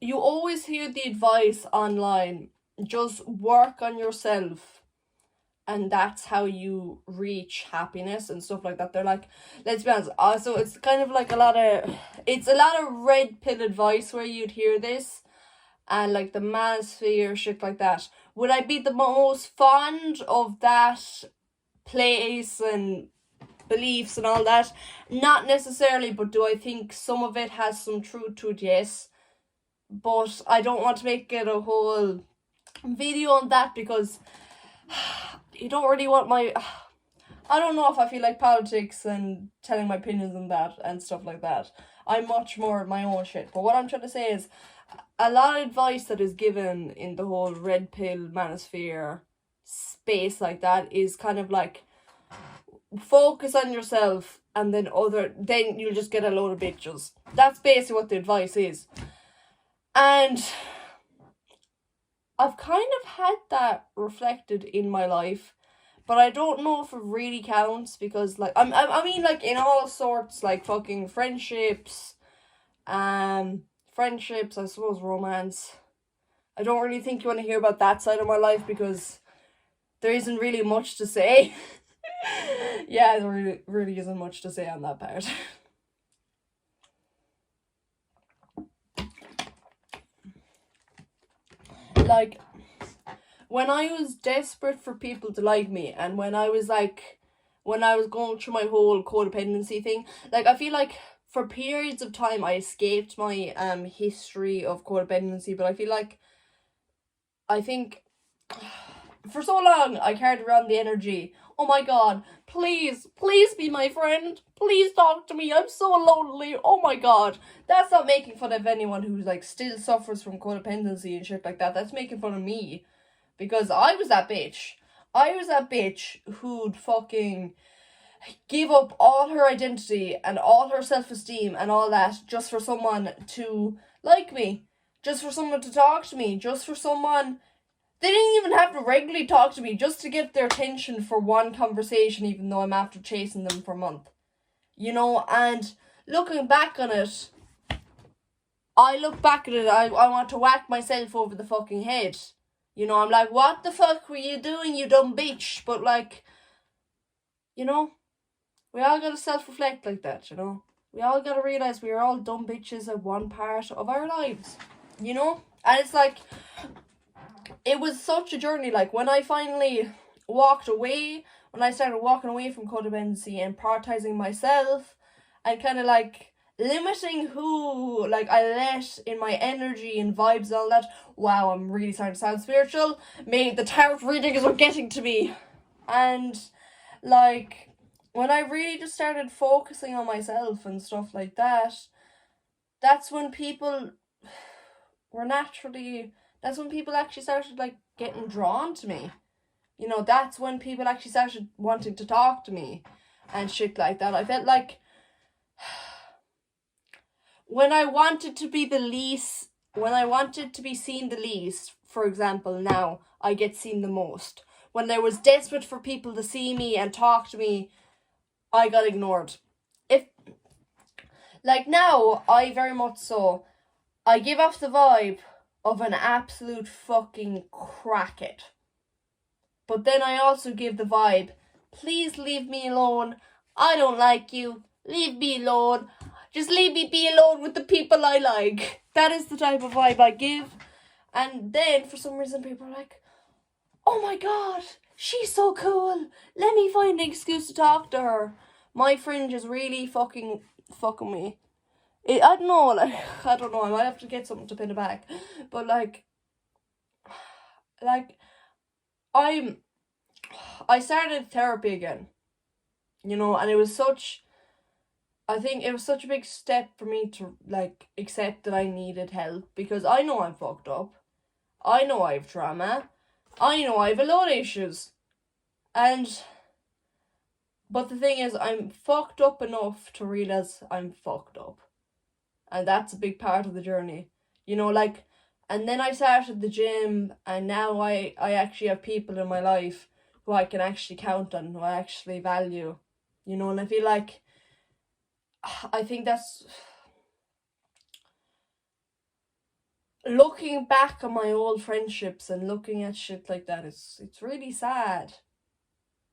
you always hear the advice online, just work on yourself, and that's how you reach happiness and stuff like that. They're like, let's be honest, so it's kind of like it's a lot of red pill advice where you'd hear this, and like the manosphere, shit like that. Would I be the most fond of that place and beliefs and all that? Not necessarily, but do I think some of it has some truth to it? Yes. But I don't want to make it a whole video on that because you don't really want my. I don't know if I feel like politics and telling my opinions on that and stuff like that. I'm much more my own shit. But what I'm trying to say is, a lot of advice that is given in the whole red pill manosphere space like that is kind of like, focus on yourself and then you'll just get a load of bitches. That's basically what the advice is. And I've kind of had that reflected in my life, but I don't know if it really counts because, like, I mean, like, in all sorts, like, fucking friendships, I suppose romance. I don't really think you want to hear about that side of my life because there isn't really much to say. Yeah, there really isn't much to say on that part. Like, when I was desperate for people to like me, and when I was going through my whole codependency thing, like, I feel like for periods of time I escaped my history of codependency, but I think for so long I carried around the energy, oh my god, please be my friend, please talk to me, I'm so lonely, oh my god. That's not making fun of anyone who's like still suffers from codependency and shit like that. That's making fun of me, because I was that bitch. I was that bitch who'd fucking give up all her identity and all her self-esteem and all that just for someone to like me, just for someone to talk to me, just for someone. They didn't even have to regularly talk to me, just to get their attention for one conversation, even though I'm after chasing them for a month. You know, and looking back on it, I want to whack myself over the fucking head. You know, I'm like, what the fuck were you doing, you dumb bitch? But, like, you know, we all gotta self-reflect like that, you know? We all gotta realise we are all dumb bitches at one part of our lives, you know? And it's like, it was such a journey. Like, when I finally when I started walking away from codependency and prioritizing myself and kind of like limiting who like I let in my energy and vibes and all that. Wow, I'm really starting to sound spiritual. Maybe the tarot readings are getting to me. And like, when I really just started focusing on myself and stuff like that, that's when people were naturally that's when people actually started like getting drawn to me. You know, that's when people actually started wanting to talk to me and shit like that. I felt like when I wanted to be seen the least, for example, now I get seen the most. When I was desperate for people to see me and talk to me, I got ignored. Like, now, I very much so, I give off the vibe of an absolute fucking crackhead. But then I also give the vibe, please leave me alone, I don't like you, leave me alone, just leave me be alone with the people I like. That is the type of vibe I give. And then, for some reason, people are like, oh my god, she's so cool, let me find an excuse to talk to her. My fringe is really fucking me. I don't know, I might have to get something to pin it back. But like I started therapy again, you know, and I think it was such a big step for me to like accept that I needed help, because I know I'm fucked up. I know I have trauma. I know I have a lot of issues. But the thing is, I'm fucked up enough to realize I'm fucked up. And that's a big part of the journey. You know, like, and then I started the gym, and now I actually have people in my life who I can actually count on, who I actually value. You know, and I feel like, I think that's, looking back on my old friendships and looking at shit like that, it's really sad.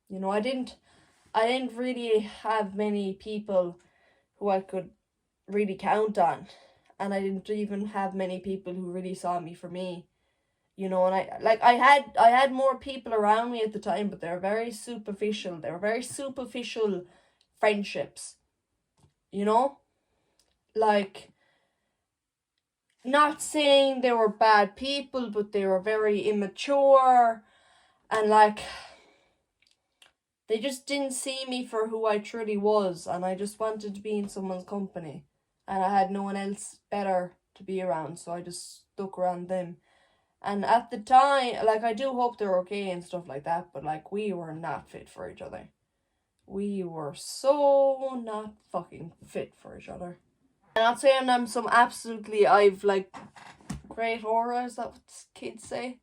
You know, I didn't really have many people who I could really count on, and I didn't even have many people who really saw me for me. You know, and I had more people around me at the time, but they were very superficial. They were very superficial friendships. You know, like, not saying they were bad people, but they were very immature, and like, they just didn't see me for who I truly was, and I just wanted to be in someone's company, and I had no one else better to be around, so I just stuck around them. And at the time, like, I do hope they're okay and stuff like that, but like, we were not fit for each other. We were so not fucking fit for each other. I'm not saying I'm some absolutely, I've like great aura, is that what kids say?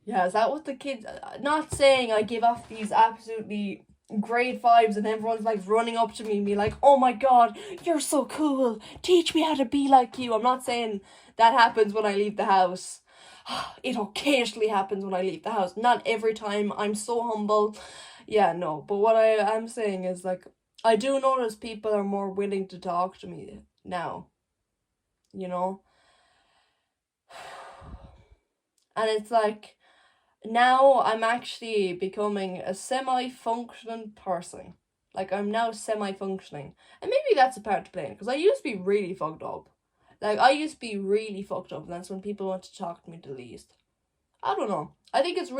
Yeah, is that what the kids, not saying I give off these absolutely great vibes and everyone's like running up to me and be like, oh my god, you're so cool, teach me how to be like you. I'm not saying that happens when I leave the house. It occasionally happens when I leave the house, not every time. I'm so humble. Yeah, no, but what I am saying is, like, I do notice people are more willing to talk to me now, you know? And it's like, now I'm actually becoming a semi-functioning person. Like, I'm now semi-functioning. And maybe that's a part to blame, because I used to be really fucked up. Like, I used to be really fucked up, and that's when people want to talk to me the least. I don't know. I think it's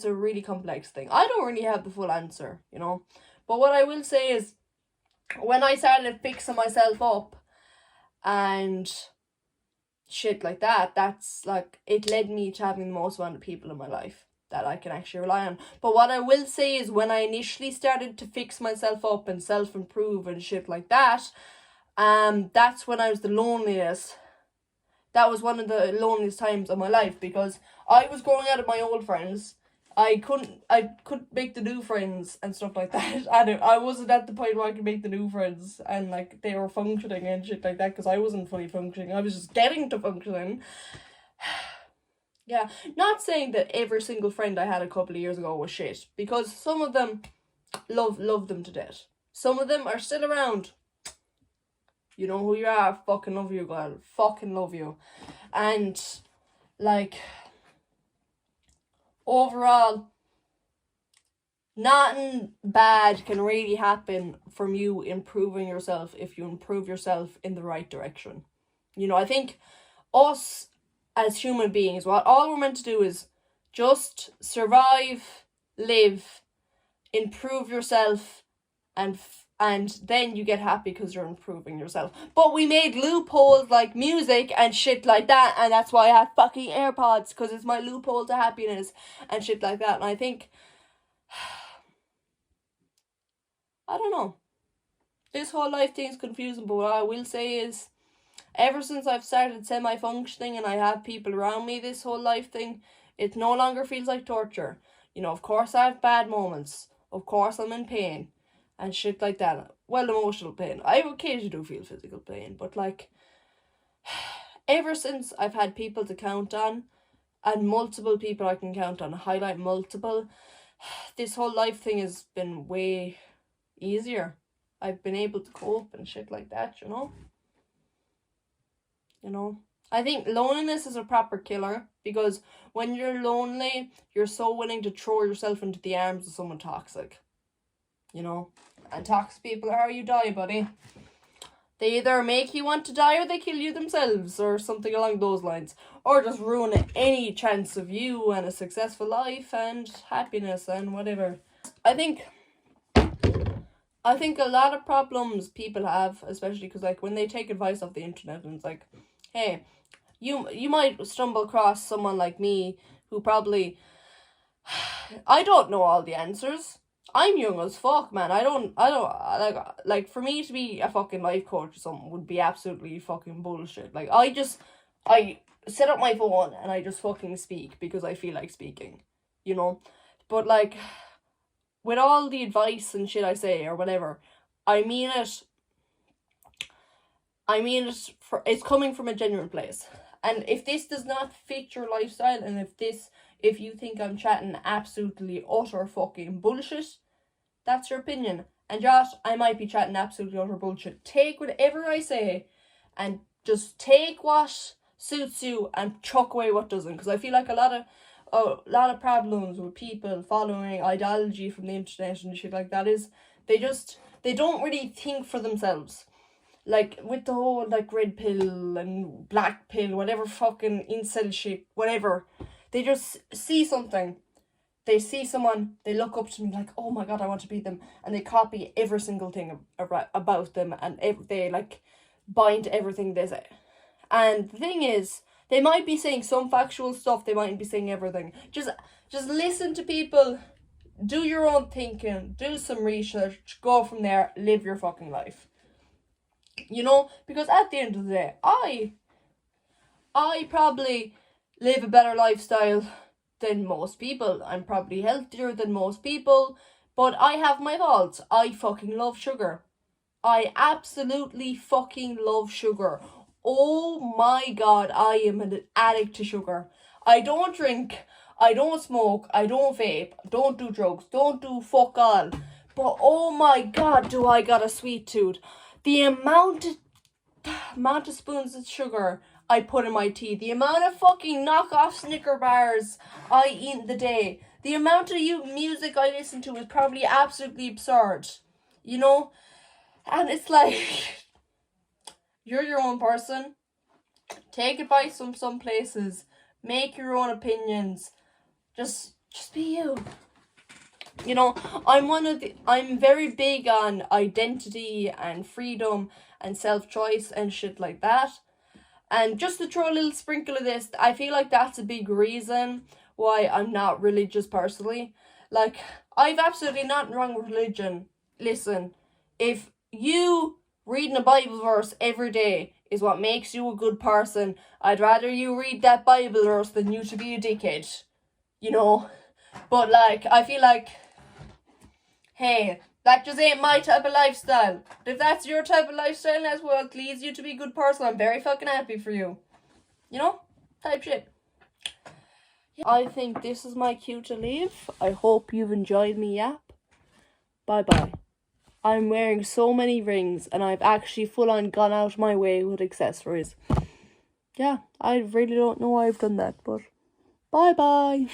a really complex thing. I don't really have the full answer, you know? But what I will say is, when I started fixing myself up and shit like that, that's like, it led me to having the most amount of people in my life that I can actually rely on. But what I will say is, when I initially started to fix myself up and self-improve and shit like that, that's when I was the loneliest. That was one of the loneliest times of my life, because I was growing out of my old friends. I couldn't make the new friends and stuff like that. I wasn't at the point where I could make the new friends and like they were functioning and shit like that, because I wasn't fully functioning. I was just getting to functioning. Yeah, not saying that every single friend I had a couple of years ago was shit, because some of them love them to death. Some of them are still around. You know who you are. Fucking love you, girl. Fucking love you. And like, overall, nothing bad can really happen from you improving yourself if you improve yourself in the right direction. You know, I think us as human beings, what all we're meant to do is just survive, live, improve yourself, and then you get happy because you're improving yourself. But we made loopholes like music and shit like that, and that's why I have fucking AirPods, because it's my loophole to happiness and shit like that. And I think, I don't know, this whole life thing is confusing, but what I will say is, ever since I've started semi-functioning and I have people around me, this whole life thing, it no longer feels like torture. You know, of course I have bad moments. Of course I'm in pain and shit like that. Well, emotional pain. I occasionally do feel physical pain, but like, ever since I've had people to count on, and multiple people I can count on, highlight multiple, this whole life thing has been way easier. I've been able to cope and shit like that, you know? You know? I think loneliness is a proper killer, because when you're lonely, you're so willing to throw yourself into the arms of someone toxic. You know? And toxic people are how you die, buddy. They either make you want to die, or they kill you themselves, or something along those lines. Or just ruin any chance of you and a successful life and happiness and whatever. I think a lot of problems people have, especially because like when they take advice off the internet and it's like, hey, you might stumble across someone like me who probably, I don't know all the answers. I'm young as fuck, man. I don't like for me to be a fucking life coach or something would be absolutely fucking bullshit. Like, I set up my phone and I just fucking speak because I feel like speaking, you know? But like, with all the advice and shit I say or whatever, I mean it it's coming from a genuine place. And if this does not fit your lifestyle, and if you think I'm chatting absolutely utter fucking bullshit, that's your opinion. And Josh, I might be chatting absolutely utter bullshit. Take whatever I say and just take what suits you and chuck away what doesn't. Because I feel like a lot of problems with people following ideology from the internet and shit like that is they don't really think for themselves. Like, with the whole, like, red pill and black pill, whatever fucking incel shit, whatever. They just see something. They see someone, they look up to me like, oh my god, I want to be them. And they copy every single thing about them. And they, like, buy into everything they say. And the thing is, they might be saying some factual stuff. They mightn't be saying everything. Just listen to people. Do your own thinking. Do some research. Go from there. Live your fucking life. You know, because at the end of the day, I probably live a better lifestyle than most people. I'm probably healthier than most people, but I have my faults. I fucking love sugar. I absolutely fucking love sugar. Oh my god, I am an addict to sugar. I don't drink, I don't smoke, I don't vape, don't do drugs, don't do fuck all. But oh my god, do I got a sweet tooth. The amount of spoons of sugar I put in my tea, the amount of fucking knockoff Snicker bars I eat in the day, the amount of music I listen to is probably absolutely absurd, you know? And it's like, you're your own person. Take advice from some places. Make your own opinions. Just be you. You know, I'm very big on identity and freedom and self-choice and shit like that. And just to throw a little sprinkle of this, I feel like that's a big reason why I'm not religious personally. Like, I've absolutely nothing wrong with religion. Listen, if you reading a Bible verse every day is what makes you a good person, I'd rather you read that Bible verse than you to be a dickhead. You know? But, like, I feel like, hey, that just ain't my type of lifestyle. If that's your type of lifestyle and that's what leads you to be a good person, I'm very fucking happy for you. You know? Type shit. I think this is my cue to leave. I hope you've enjoyed me yap. Bye-bye. I'm wearing so many rings and I've actually full on gone out of my way with accessories. Yeah, I really don't know why I've done that, but bye-bye.